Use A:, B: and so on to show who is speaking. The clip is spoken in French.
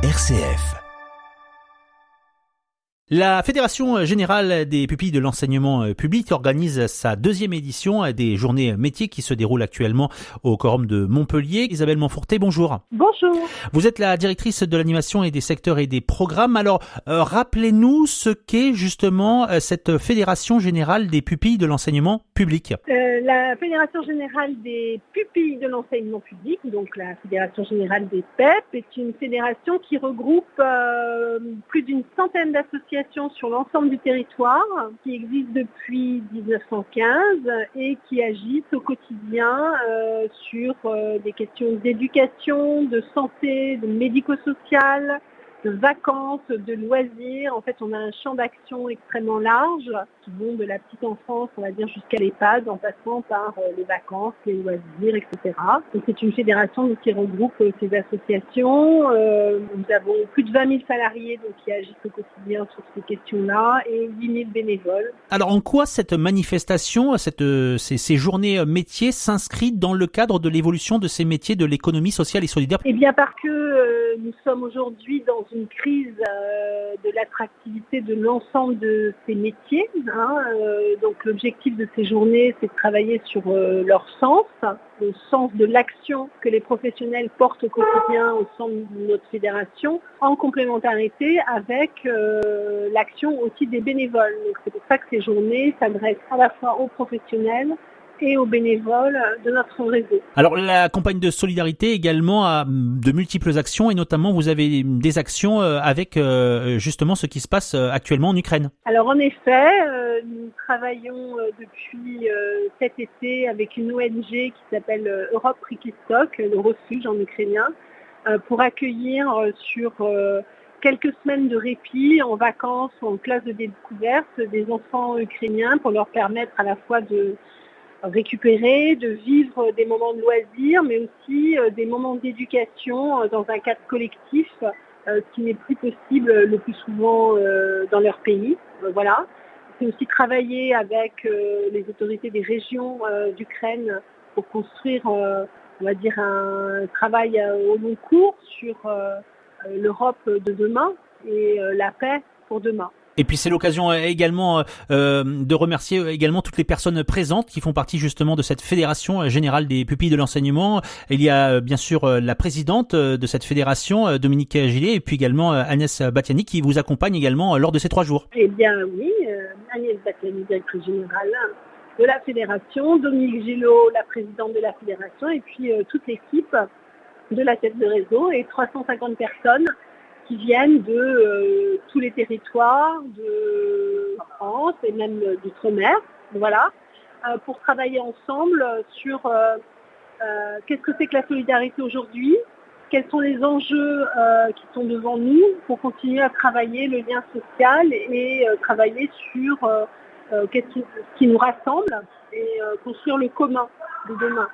A: RCF. La Fédération Générale des Pupilles de l'Enseignement Public organise sa deuxième édition des Journées Métiers qui se déroule actuellement au Quorum de Montpellier. Isabelle Monfourté, bonjour.
B: Bonjour.
A: Vous êtes la directrice de l'animation et des secteurs et des programmes. Alors, rappelez-nous ce qu'est justement cette Fédération Générale des Pupilles de l'Enseignement Public.
B: La Fédération Générale des Pupilles de l'Enseignement Public, donc la Fédération Générale des PEP, est une fédération qui regroupe plus d'une centaine d'associations sur l'ensemble du territoire, qui existe depuis 1915 et qui agissent au quotidien sur des questions d'éducation, de santé, de médico-social, de vacances, de loisirs. En fait, on a un champ d'action extrêmement large qui vont de la petite enfance, on va dire, jusqu'à l'EHPAD, en passant par les vacances, les loisirs, etc. Et c'est une fédération qui regroupe ces associations. Nous avons plus de 20 000 salariés qui agissent au quotidien sur ces questions-là et 8 000 bénévoles.
A: Alors, en quoi cette manifestation, ces journées métiers s'inscrit dans le cadre de l'évolution de ces métiers de l'économie sociale et solidaire?
B: Eh bien, parce que nous sommes aujourd'hui dans une crise de l'attractivité de l'ensemble de ces métiers. Donc l'objectif de ces journées, c'est de travailler sur leur sens, le sens de l'action que les professionnels portent au quotidien au sein de notre fédération, en complémentarité avec l'action aussi des bénévoles. Donc c'est pour ça que ces journées s'adressent à la fois aux professionnels et aux bénévoles de notre réseau.
A: Alors la campagne de solidarité également a de multiples actions et notamment vous avez des actions avec justement ce qui se passe actuellement en Ukraine.
B: Alors en effet, nous travaillons depuis cet été avec une ONG qui s'appelle Europe Prikistok, le refuge en ukrainien, pour accueillir sur quelques semaines de répit en vacances ou en classe de découverte des enfants ukrainiens pour leur permettre à la fois de récupérer, de vivre des moments de loisirs, mais aussi des moments d'éducation dans un cadre collectif, ce qui n'est plus possible le plus souvent dans leur pays. Voilà. C'est aussi travailler avec les autorités des régions d'Ukraine pour construire, on va dire, un travail au long cours sur l'Europe de demain et la paix pour demain.
A: Et puis c'est l'occasion également de remercier également toutes les personnes présentes qui font partie justement de cette Fédération Générale des Pupilles de l'Enseignement. Il y a bien sûr la présidente de cette fédération, Dominique Gillet, et puis également Agnès Batiani qui vous accompagne également lors de ces 3 jours.
B: Eh bien oui, Agnès Batiani, directrice générale de la fédération, Dominique Gillot, la présidente de la fédération, et puis toute l'équipe de la tête de réseau et 350 personnes qui viennent de tous les territoires de France et même d'outre-mer, voilà, pour travailler ensemble sur qu'est-ce que c'est que la solidarité aujourd'hui, quels sont les enjeux qui sont devant nous pour continuer à travailler le lien social et travailler sur qu'est-ce qui nous rassemble et construire le commun de demain.